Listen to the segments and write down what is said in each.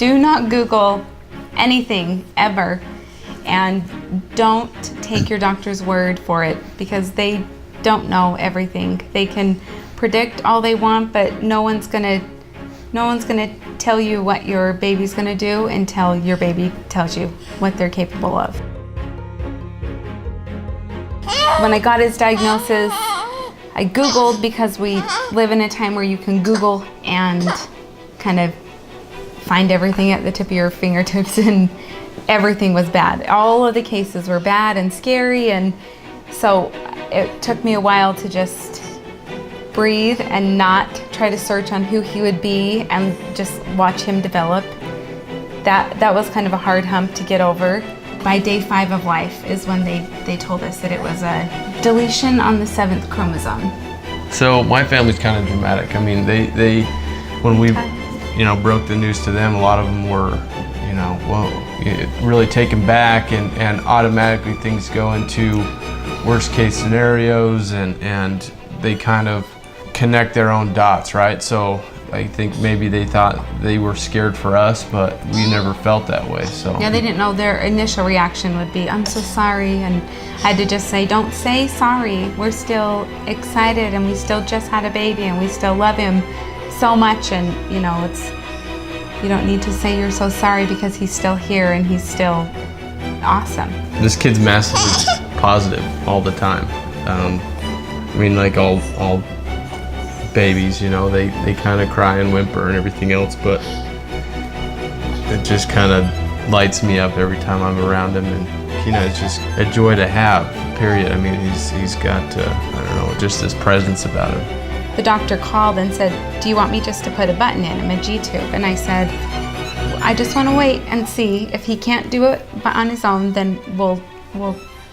Do not Google anything ever, and don't take your doctor's word for it, because they don't know everything. They can predict all they want, but no one's gonna tell you what your baby's gonna do until your baby tells you what they're capable of. When I got his diagnosis, I Googled, because we live in a time where you can Google and kind of find everything at the tip of your fingertips, and everything was bad. All of the cases were bad and scary, and so it took me a while to just breathe and not try to search on who he would be and just watch him develop. That was kind of a hard hump to get over. By day 5 of life is when they told us that it was a deletion on the 7th chromosome. So my family's kind of dramatic. I mean, they when we broke the news to them, a lot of them were, really taken back, and automatically things go into worst case scenarios, and they kind of connect their own dots, right? So I think maybe they thought they were scared for us, but we never felt that way. So yeah, they didn't know their initial reaction would be, "I'm so sorry," and I had to just say, "Don't say sorry. We're still excited, and we still just had a baby, and we still love him so much, and you don't need to say you're so sorry, because he's still here and he's still awesome." This kid's massively positive all the time. I mean, like all babies, they kind of cry and whimper and everything else, but it just kind of lights me up every time I'm around him, and it's just a joy to have, period. I mean, he's got, just this presence about him. The doctor called and said, "Do you want me just to put a button in him, a G-tube?" And I said, "I just want to wait and see. If he can't do it on his own, then we'll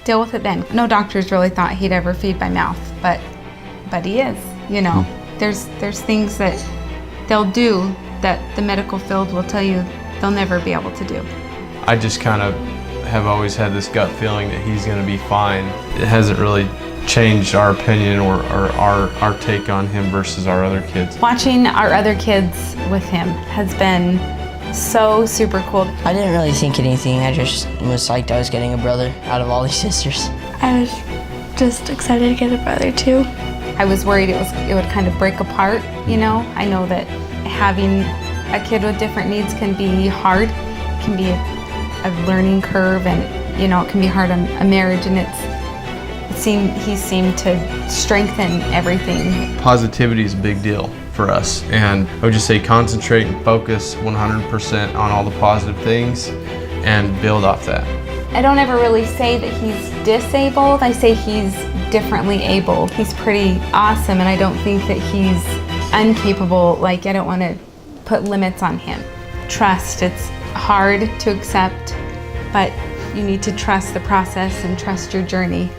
deal with it then." No doctors really thought he'd ever feed by mouth, but he is, There's things that they'll do that the medical field will tell you they'll never be able to do. I just kind of have always had this gut feeling that he's going to be fine. It hasn't really changed our opinion or our take on him versus our other kids. Watching our other kids with him has been so super cool. I didn't really think anything. I just was psyched I was getting a brother out of all these sisters. I was just excited to get a brother too. I was worried it would kind of break apart, I know that having a kid with different needs can be hard. It can be a learning curve, and it can be hard on a marriage, and he seemed to strengthen everything. Positivity is a big deal for us, and I would just say concentrate and focus 100% on all the positive things and build off that. I don't ever really say that he's disabled. I say he's differently able. He's pretty awesome, and I don't think that he's incapable. I don't want to put limits on him. Trust, it's hard to accept, but you need to trust the process and trust your journey.